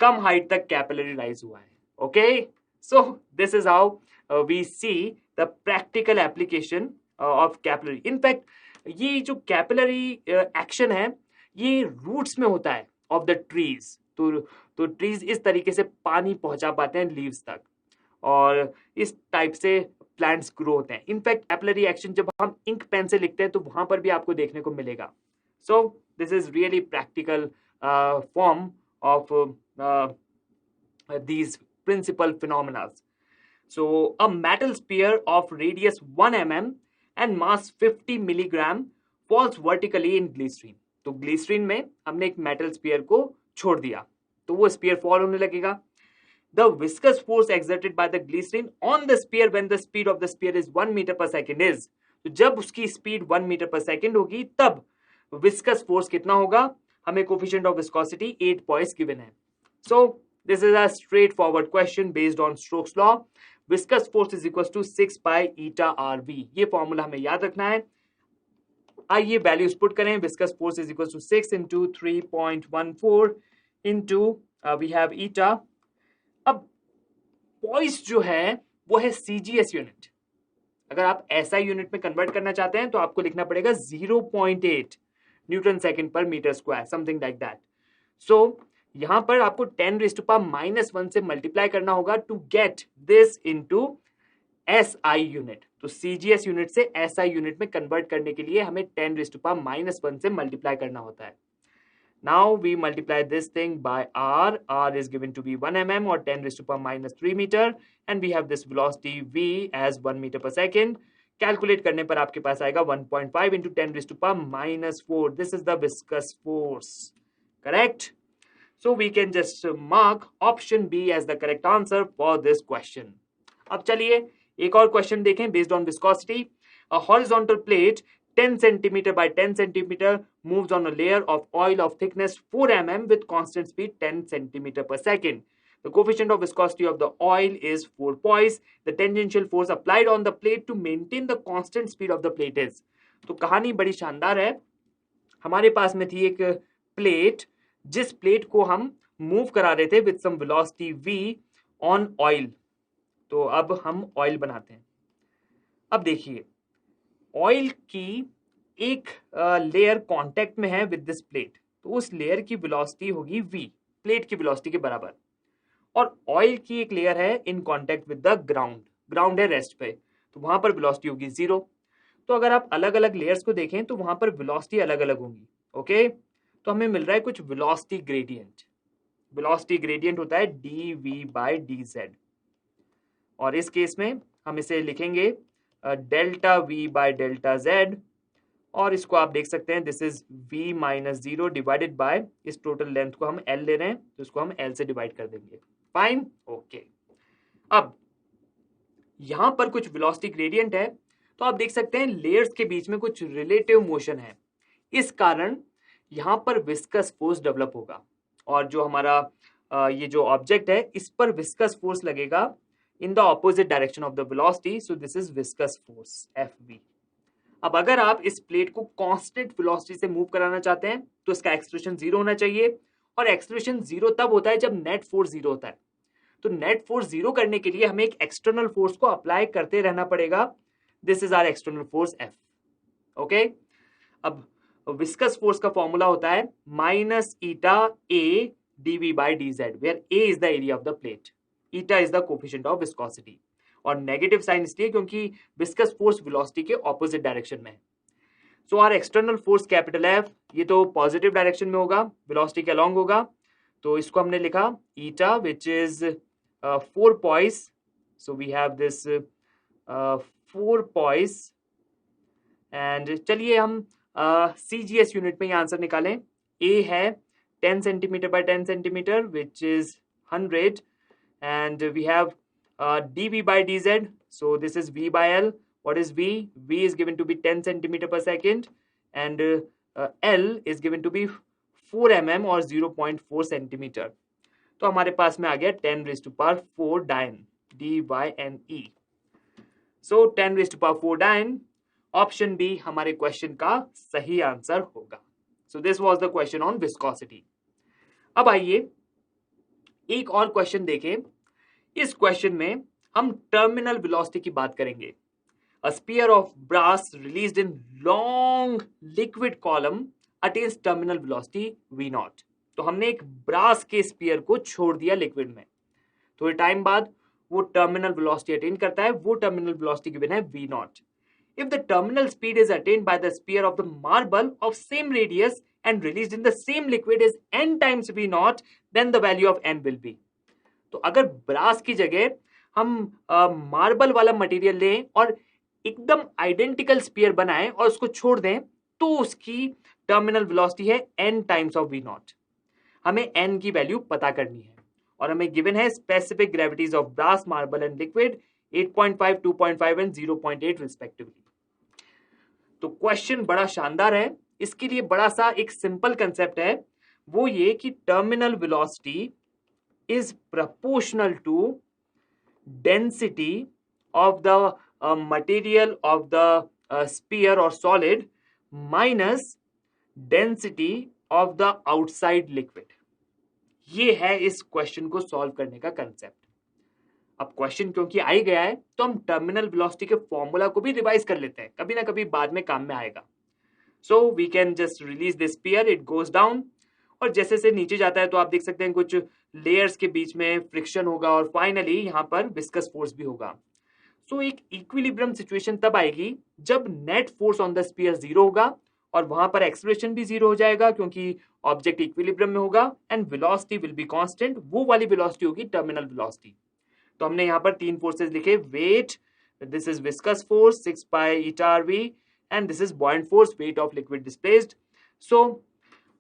कम हाइट तक कैपिलरी राइज हुआ है. Okay. So this is how we see the practical application of capillary. In fact ये जो कैपिलरी एक्शन है ये रूट्स में होता है ऑफ द ट्रीज. तो ट्रीज इस तरीके से पानी पहुंचा पाते हैं लीव्स तक, और इस टाइप से प्लांट्स ग्रो होते हैं. इनफैक्ट कैपिलरी एक्शन जब हम इंक पेन से लिखते हैं तो वहां पर भी आपको देखने को मिलेगा. सो this is really practical form of these principal phenomena. So a metal sphere of radius 1 mm and mass 50 milligram falls vertically in glycerine. तो ग्लिसरीन में हमने एक मेटल स्पीयर को छोड़ दिया तो वो स्पीयर फॉल होने लगेगा. The viscous force exerted by the glycerine on the sphere when the speed of the sphere is 1 meter per second is. तो जब उसकी स्पीड 1 मीटर पर सेकेंड होगी तब विस्कस फोर्स कितना होगा. हमें coefficient of viscosity 8 points given है. सो this is a straightforward question based on Stokes law. Viscous force is equals to 6 by eta RV. ये फॉर्मूला हमें याद रखना है. आइए वैल्यूज पुट करें. Viscous force is equal to 6 into 3.14 into we have eta. अब poise जो है वो है सीजीएस यूनिट. अगर आप एसआई यूनिट में कन्वर्ट करना चाहते हैं तो आपको लिखना पड़ेगा 0.8 newton second per metre square, something like that. So यहां पर आपको 10⁻⁻1 से मल्टीप्लाई करना होगा to get this into SI unit. तो सीजीएस यूनिट से एसआई यूनिट में कन्वर्ट करने के लिए हमें 10⁻⁻1 से मल्टीप्लाई करना होता है. Now we multiply this thing by r. R is given to be 1 mm or 10⁻³ meter, and we have this velocity v as 1 meter per second. Calculate करने पर आपके पास आएगा 1.5 into 10⁻⁻4. This is the viscous force. Correct? So we can just mark option B as the correct answer for this question. अब चलिए एक और question देखें based on viscosity. A horizontal plate 10 centimeter by 10 centimeter moves on a layer of oil of thickness 4 mm with constant speed 10 centimeter per second. The coefficient of viscosity of the oil is 4 poise. The tangential force applied on the plate to maintain the constant speed of the plate is. तो कहानी बड़ी शानदार है. हमारे पास में थी एक प्लेट, जिस प्लेट को हम मूव करा रहे थे with some velocity v on oil. तो अब हम ऑयल बनाते हैं. अब देखिए ऑयल की एक लेयर कांटेक्ट में है विद दिस प्लेट, तो उस लेयर की वेलोसिटी होगी v, प्लेट की वेलोसिटी के बराबर. और ऑयल की एक लेयर है in contact with the ground, ground है रेस्ट पे, तो वहां पर वेलोसिटी होगी 0. तो अगर आप अलग अलग लेयर्स को देखें तो वहां पर वेलोसिटी अलग अलग होंगी. ओके, तो हमें मिल रहा है कुछ वेलोसिटी ग्रेडियंट. वेलोसिटी ग्रेडियंट होता है dv/dz, और इस केस में हम इसे लिखेंगे delta we by delta Z, और इसको आप देख सकते हैं this is v minus 0 divided by इस टोटल लेंथ को हम l ले रहे हैं तो इसको हम l से डिवाइड कर देंगे. Fine, okay. अब यहां पर कुछ वेलोसिटी ग्रेडियंट है, तो आप देख सकते हैं लेयर्स के बीच में कुछ रिलेटिव मोशन है. इस कारण यहां पर विस्कस फोर्स डेवलप होगा, और जो हमारा ये जो ऑब्जेक्ट है इस पर विस्कस फोर्स लगेगा in the opposite direction of the velocity, so this is viscous force Fv. अब अगर आप इस प्लेट को कांस्टेंट वेलोसिटी से मूव कराना चाहते हैं तो इसका एक्सप्रेशन 0 होना चाहिए, और एक्सप्रेशन 0 तब होता है जब नेट फोर्स 0 होता है. तो नेट फोर्स 0 करने के लिए हमें एक एक्सटर्नल फोर्स को अप्लाई करते रहना पड़ेगा. This is our external force F. Okay, अब विस्कस फोर्स का फॉर्मूला होता है minus eta A dv/dz, where a is the area of the plate, eta is the coefficient of viscosity, और negative sign इसलिए क्योंकि विस्कस फोर्स वेलोसिटी के opposite direction में है. So our external force capital F, ये तो positive direction में होगा, वेलोसिटी के अलोंग होगा, तो इसको हमने लिखा eta which is 4 poise. So we have this 4 poise, and चलिए हम CGS यूनिट में ये आंसर निकालें. A है 10 centimetre bye 10 centimetre which is 100, and we have dv/dz, so this is v by l. What is v? V is given to be 10 centimeter per second, and l is given to be 4 mm or 0.4 centimeter. तो हमारे पास में आ गया 10⁻⁴ डायन, dyne. so 10⁻⁴ डायन, option B हमारे question का सही आंसर होगा. so this was the question on viscosity. अब आइए एक और क्वेश्चन देखें. इस क्वेश्चन में हम टर्मिनल वेलोसिटी की बात करेंगे. A sphere of brass released in long liquid column attains terminal velocity v0. तो हमने एक ब्रास के स्फीयर को छोड़ दिया लिक्विड में, थोड़े टाइम बाद वो टर्मिनल वेलोसिटी अटेन करता है. वो टर्मिनल वेलोसिटी गिवन है v0. If the terminal speed is attend by the sphere of the marble of same radius and released in the same liquid is n times v0, then the value of n will be. तो अगर brass की जगह हम marble वाला material लें और एकदम identical sphere बनाएं और उसको छोड़ दें, तो उसकी टर्मिनल वेलोसिटी है n टाइम्स ऑफ v0. हमें n की वैल्यू पता करनी है, और हमें गिवन है specific gravities of brass, marble and liquid 8.5, 2.5 and 0.8 respectively. तो क्वेश्चन बड़ा शानदार है. इसके लिए बड़ा सा एक सिंपल कंसेप्ट है, वो ये कि terminal velocity is proportional to density of the material of the sphere और solid minus density of the outside liquid. ये है इस क्वेश्चन को सॉल्व करने का कंसेप्ट। अब क्वेश्चन क्योंकि आ ही गया है तो हम टर्मिनल वेलोसिटी के फॉर्मूला को भी रिवाइज कर लेते हैं, कभी ना कभी बाद में काम में आएगा। So we can just release this sphere, it goes down, और जैसे से नीचे जाता है तो आप देख सकते हैं कुछ लेयर्स के बीच में फ्रिक्शन होगा और फाइनली यहाँ पर विस्कस फोर्स भी होगा। सो एक इक्विलिब्रियम सिचुएशन तब आएगी जब net force on the sphere zero होगा और वहां पर एक्सेलरेशन भी जीरो हो जाएगा क्योंकि ऑब्जेक्ट इक्विलिब्रियम में होगा, and velocity will be constant. वो वाली वेलोसिटी होगी टर्मिनल वेलोसिटी। तो हमने यहाँ पर तीन फोर्सेस लिखे, weight, this is viscous force 6 pi eta RV, and this is buoyant force, weight of liquid displaced. So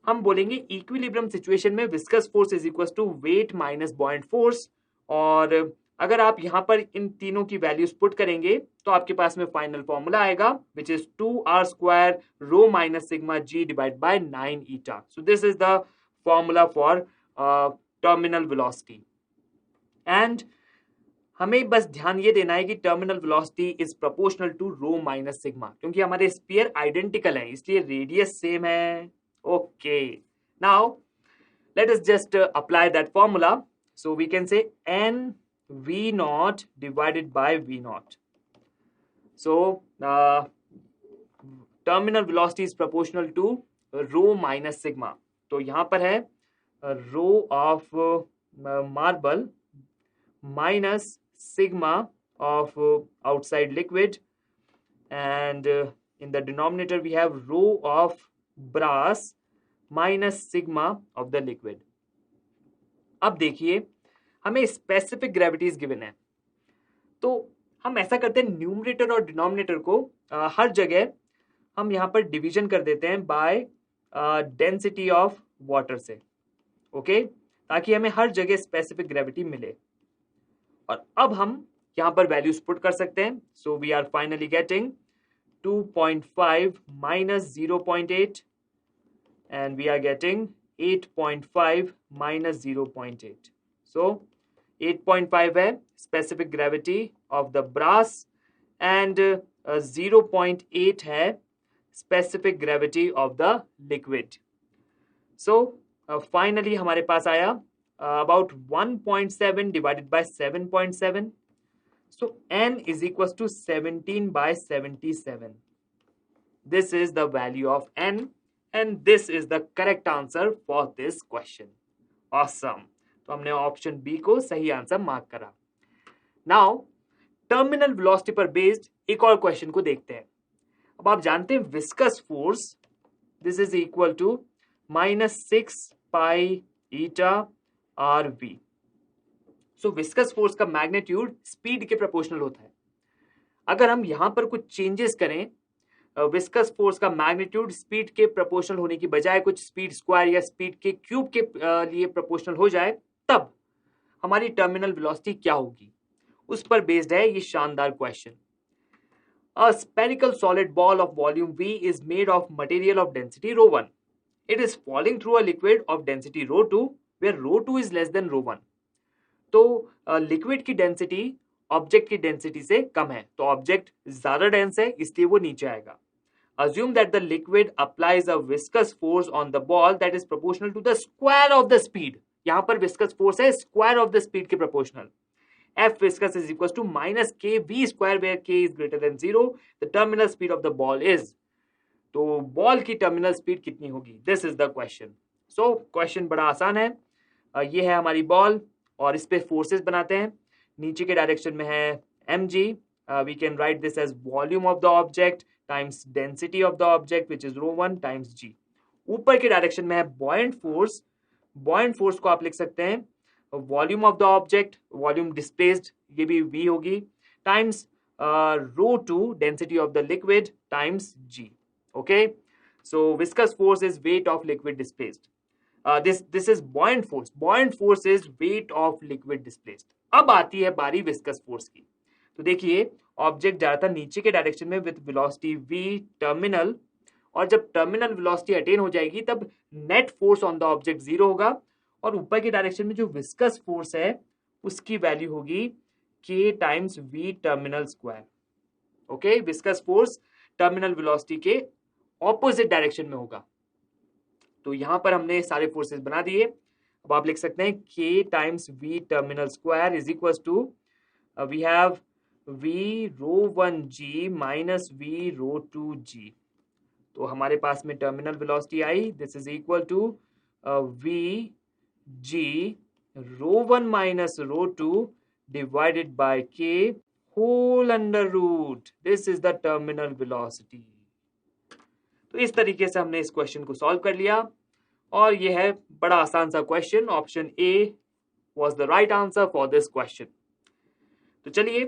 हम बोलेंगे इक्विलिब्रियम सिचुएशन में viscous force is equal to weight minus buoyant force, और अगर आप यहां पर इन तीनों की वैल्यूज पुट करेंगे तो आपके पास में फाइनल फॉर्मूला आएगा which is 2r² rho minus sigma g divide by 9 eta. So this is the formula for terminal velocity. And हमें बस ध्यान ये देना है कि terminal velocity is proportional to rho minus sigma, क्योंकि हमारे स्फीयर आइडेंटिकल है इसलिए रेडियस सेम है। Okay, now let us just apply that formula. So we can say n v naught divided by v naught. So terminal velocity is proportional to rho minus sigma. तो यहाँ पर है rho of marble minus sigma of outside liquid, and in the denominator we have rho of brass minus sigma of the liquid. अब देखिए हमें specific gravities given है, तो हम ऐसा करते हैं न्यूमरेटर और डिनोमिनेटर को हर जगह हम यहाँ पर डिवीजन कर देते हैं बाय डेंसिटी ऑफ वाटर से, ओके, ताकि हमें हर जगह स्पेसिफिक ग्रेविटी मिले। और अब हम यहाँ पर वैल्यूज पुट कर सकते हैं। So we are finally getting 2.5 minus 0.8 and we are getting 8.5 minus 0.8. So 8.5 है specific gravity of the brass and 0.8 है specific gravity of the liquid. So finally हमारे पास आया about 1.7 divided by 7.7. So n is equals to 17 by 77. This is the value of n. And this is the correct answer for this question. Awesome. तो हमने option B को सही answer mark करा। Now terminal velocity पर based एक और question को देखते हैं। अब आप जानते हैं viscous force this is equal to -6 pi eta R V. So viscous force का मैग्नीट्यूड स्पीड के प्रोपोर्शनल होता है। अगर हम यहां पर कुछ चेंजेस करें, विस्कस फोर्स का मैग्नीट्यूड स्पीड के प्रोपोर्शनल होने की बजाय कुछ स्पीड स्क्वायर या स्पीड के क्यूब के लिए प्रोपोर्शनल हो जाए, तब हमारी टर्मिनल वेलोसिटी क्या होगी, उस पर बेस्ड है ये शानदार question. A spherical solid ball of volume V is made of material of density ρ1. It is falling through a liquid of density ρ2 where ρ2 is less than ρ1. तो लिक्विड की डेंसिटी ऑब्जेक्ट की डेंसिटी से कम है, तो object ज्यादा dense है इसलिए वो नीचे आएगा। Assume that the liquid applies a viscous force on the ball that is proportional to the square of the speed. यहां पर viscous force है square of the speed के proportional. F viscous is equals to minus kv square where k is greater than 0. The terminal speed of the ball is. तो ball की terminal speed कितनी होगी, this is the question. So question बड़ा आसान है। ये है हमारी बॉल और इस पे फोर्सेस बनाते हैं। नीचे के डायरेक्शन में है mg, we can write this as volume of the object times density of the object which is ρ1 times g। ऊपर के डायरेक्शन में है बॉयंट फोर्स। बॉयंट फोर्स को आप लिख सकते हैं volume of the object, volume displaced, ये भी v होगी, times ρ2 density of the liquid times g। okay, so viscous force is weight of liquid displaced. This is buoyant force. Buoyant force is weight of liquid displaced. अब आती है बारी viscous force की। तो देखिए ऑब्जेक्ट जा रहा था नीचे के डायरेक्शन में विद वेलोसिटी v टर्मिनल, और जब टर्मिनल वेलोसिटी अटेन हो जाएगी तब net force on the object 0 होगा, और ऊपर के डायरेक्शन में जो विस्कस फोर्स है उसकी वैल्यू होगी k times v terminal square. Okay, viscous force terminal velocity के ऑपोजिट डायरेक्शन में होगा। तो यहां पर हमने सारे फोर्सेस बना दिए। अब आप लिख सकते हैं k times v terminal square is equal to we have v ρ1g minus v ρ2g। तो हमारे पास में टर्मिनल वेलोसिटी आई, this is equal to v g ρ1 माइनस ρ2 divided by k whole under root, this is the terminal velocity. तो इस तरीके से हमने इस क्वेश्चन को सॉल्व कर लिया और यह है बड़ा आसान सा question. Option A was the right answer for this question. तो चलिए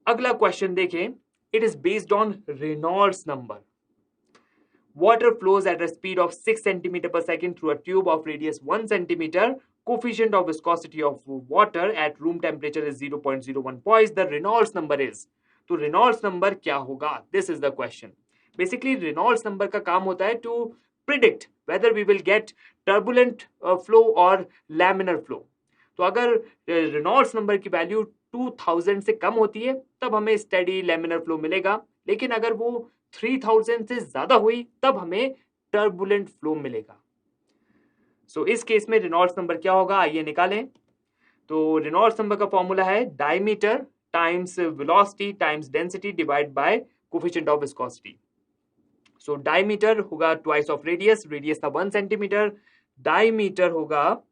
अगला क्वेश्चन देखें। It is based on Reynolds number. Water flows at a speed of 6 centimeter per second through a tube of radius 1 centimeter. Coefficient of viscosity of water at room temperature is 0.01 poise. The Reynolds number is. तो Reynolds number क्या होगा? This is the question. Basically Reynolds number का काम होता है to predict whether we will get turbulent flow or laminar flow. तो अगर Reynolds number की वैल्यू 2000 से कम होती है तब हमें स्टेडी लैमिनर फ्लो मिलेगा, लेकिन अगर वो 3000 से ज्यादा हुई तब हमें टर्बुलेंट फ्लो मिलेगा। सो इस केस में रेनॉल्ड्स नंबर क्या होगा, आइए निकालें। तो रेनॉल्ड्स नंबर का फॉर्मूला है diameter times velocity times density divide by coefficient of viscosity. So diameter होगा ट्वाइस ऑफ रेडियस, रेडियस था 1 सेंटीमीटर, डायमीटर होगा,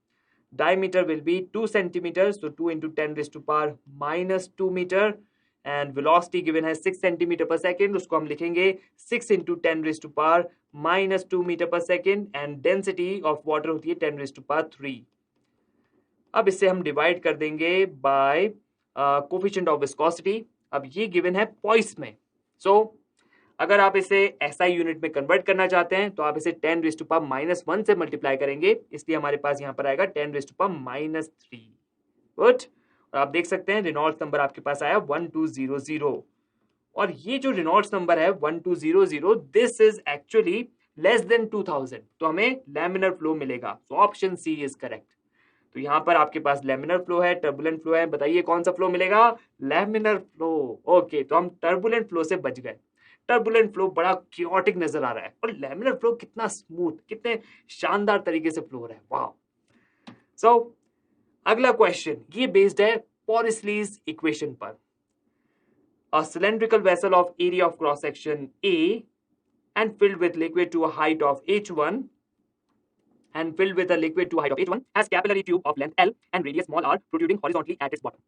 diameter will be 2 centimetre, so 2 into 10 raised to power minus 2 metre, and velocity given है 6 centimetre पर second, उसको हम लिखेंगे 6 into 10 raised to power minus 2 metre पर second, and density of water होती है 10 raised to power 3। अब इससे हम डिवाइड कर देंगे बाय कोफिशिएंट ऑफ विस्कोसिटी। अब ये गिवन है पॉइस में। सो अगर आप इसे एसआई यूनिट में कन्वर्ट करना चाहते हैं तो आप इसे 10 raised to power -1 से मल्टीप्लाई करेंगे, इसलिए हमारे पास यहाँ पर आएगा 10 raised to power -3। गुड। और आप देख सकते हैं रेनॉल्ड्स नंबर आपके पास आया 1200, और ये जो रेनॉल्ड्स नंबर है 1200, this is actually less than 2000, तो हमें लैमिनर फ्लो मिलेगा। तो ऑप्शन सी इज करेक्ट। तो यहां पर आपके पास लैमिनर फ्लो है, टर्बुलेंट फ्लो है, बताइए कौन सा फ्लो मिलेगा? Laminar flow. ओके, तो हम टर्बुलेंट फ्लो से बच गए। टर्बुलेंट फ्लो बड़ा क्योटिक नजर आ रहा है और लैमिनर फ्लो कितना स्मूथ, कितने शानदार तरीके से फ्लो हो रहा है। वाह। सो अगला क्वेश्चन ये बेस्ड है पॉरिस्लीज इक्वेशन पर। A cylindrical vessel of area of cross section A and filled with liquid to a height of h1 has capillary tube of length L and radius small r protruding horizontally at its bottom.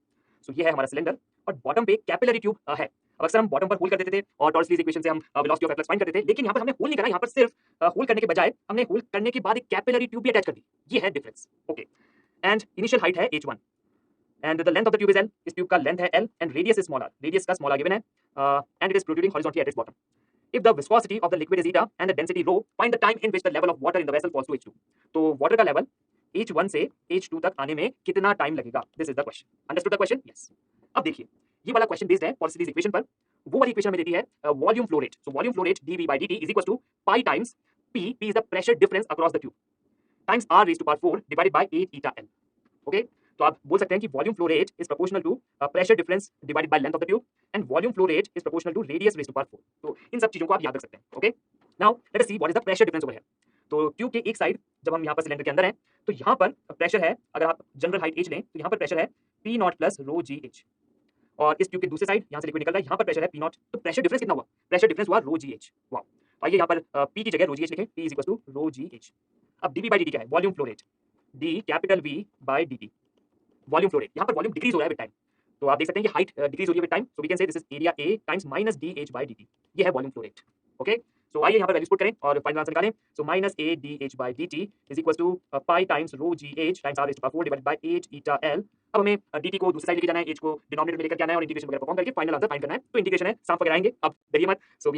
So ये है हमारा cylinder और bottom पे capillary tube है। अब अक्सर हम bottom पर होल कर देते थे और टॉर्सलीज इक्वेशन से हम वेलोसिटी ऑफ फ्लक्स फाइंड करते थे, लेकिन यहाँ पर हमने होल नहीं करा, यहाँ पर सिर्फ होल करने के बजाय हमने होल करने के बाद एक कैपिलरी ट्यूब भी अटैच कर दी। ये है difference. Okay, and initial height है h1 and the length of the tube is L. इस ट्यूब का लेंथ है L and radius is small r. Radius का small r given है and it is protruding horizontally at its bottom. If the viscosity of the liquid is eta and the density rho, find the time in which the level of water in the vessel falls to h2. तो water का level h1 से h2 तक आने में कितना time लगेगा? This is the question. Understood the question? Yes. अब देखिए ये वाला क्वेश्चन बेस्ड है पॉरिस्लीज इक्वेशन पर। वो वाली इक्वेशन हमें देती है volume flow rate. So volume flow rate dv by dt is equal to pi times p is the pressure difference across the tube times r raised to power 4 divided by 8 eta L. Okay, तो आप बोल सकते हैं कि volume flow rate is proportional to pressure difference divided by length of the tube and volume flow rate is proportional to radius raised to power 4। तो इन सब चीजों को आप याद रख सकते हैं। Okay, now let us see what is the pressure difference over here. तो ट्यूब के एक साइड जब हम यहाँ पर सिलेंडर के अंदर हैं तो यहाँ पर प्रेशर है, अगर आप जनरल हाइट h लें तो यहाँ पर प्रेशर है P0 प्लस रो जी एच, और इस ट्यूब के दूसरे साइड यहाँ से लिक्विड निकल रहा है, यहाँ पर प्रेशर है P0। तो प्रेशर डिफरेंस कितना हुआ? प्रेशर डिफरेंस हुआ रो जी एच। वाह, आइए यहाँ पर P की जगह रो जी एच लिखें, P is equal to rho G H. अब dv by dt क्या है? Volume flow rate, d capital V by dt, volume flow rate. यहाँ पर वॉल्यूम डिक्रीज हो रहा है विद टाइम, तो आप देख सकते हैं कि हाइट डिक्रीज हो रही है with time, so we can say this is area A times minus dh by dt। ये है volume flow rate. Okay, so आइए यहाँ पर वैल्यूज पुट करें और फाइनल आंसर निकालें। So minus a dh by dt is equal to pi times rho G H times r raised to power 4 divided by 8 eta L। अब हमें dt को दूसरी साइड लेके जाना है, h को डिनोमिनेटर में लेकर जाना है और इंटीग्रेशन वगैरह परफॉर्म करके फाइनल आंसर फाइंड करना है। तो इंटीग्रेशन है, सांप वगैरह आएंगे, अब डरिए मत। So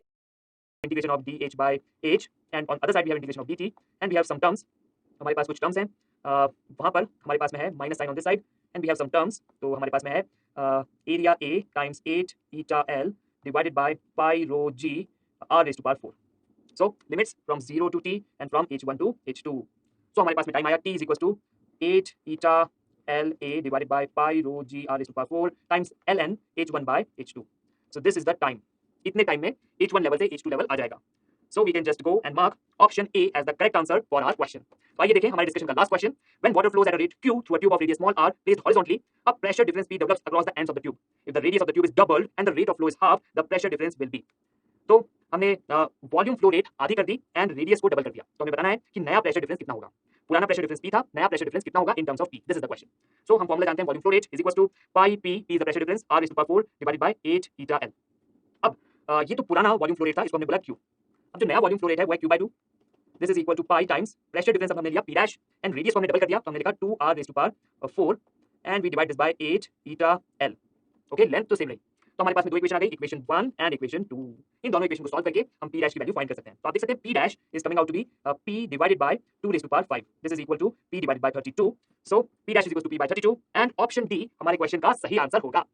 integration of dh by h and on other side we have integration of dt and we have some terms. हमारे पास कुछ टर्म्स हैं, वहां पर हमारे पास में है minus sign on this side and we have some terms. तो हमारे पास में है area A times 8 eta L divided by pi rho g r raised to power 4। So limits from 0 to t and from h1 to h2। So हमारे पास में time आया t is equal to 8 eta L A divided by pi rho g r raised to power 4 times ln h1 by h2। So this is the time. इतने time में h1 level से h2 level आ जाएगा। So we can just go and mark option A as the correct answer for our question. तो आइए देखें हमारे discussion का last question. When water flows at a rate q through a tube of radius small r placed horizontally, a pressure difference P develops across the ends of the tube. If the radius of the tube is doubled and the rate of flow is half, the pressure difference will be. तो हमने volume flow rate आधी कर दी and radius को double कर दिया. तो हमें बताना है कि नया प्रेशर डिफरेंस कितना होगा. पुराना प्रेशर डिफरेंस P था, नया प्रेशर डिफरेंस कितना होगा in terms of P. This is the question. So हम फॉर्मूला जानते हैं. Volume flow rate is equal to pi P is the pressure difference R is to power 4 divided by 8 eta L. अब ये तो पुराना volume flow rate था, इसको हमने बोला Q. अब जो नया वॉल्यूम फ्लो रेट है वो है Q by 2. This is equal to pi times pressure difference हमने लिया P डैश एंड रेडियस को हमने डबल कर दिया, तो हमने लिखा 2R raise to power 4 and we divide this by 8 eta L. Okay, length तो सेम रही. तो हमारे पास में दो इक्वेशन आ गई, इक्वेशन 1 एंड इक्वेशन 2. इन दोनों इक्वेशन को सॉल्व करके हम P डैश की वैल्यू फाइंड कर सकते हैं. तो आप देख सकते हैं P dash is coming out to be P divided by 2 raise to power 5. This is equal to P divided by 32. So P dash is equal to P by 32 and option D हमारे question का सही answer होगा.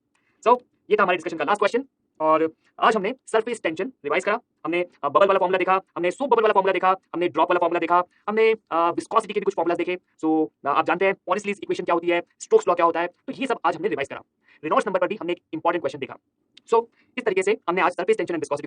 सो ये था हमारे discussion का last question. और आज हमने सरफेस टेंशन रिवाइज करा. हमने बबल वाला फॉर्मूला देखा, हमने सूप बबल वाला फॉर्मूला देखा, हमने ड्रॉप वाला फॉर्मूला देखा, हमने विस्कोसिटी के भी कुछ फॉर्मूलाज देखे. सो आप जानते हैं पॉलिस्लीज इक्वेशन क्या होती है, स्टोक्स लॉ क्या होता है. तो ये सब आज हमने रिवाइज करा. रेनॉल्ड्स नंबर पर भी हमने एक इंपॉर्टेंट क्वेश्चन देखा. सो इस तरीके से हमने आज सरफेस टेंशन एंड विस्कोसिटी को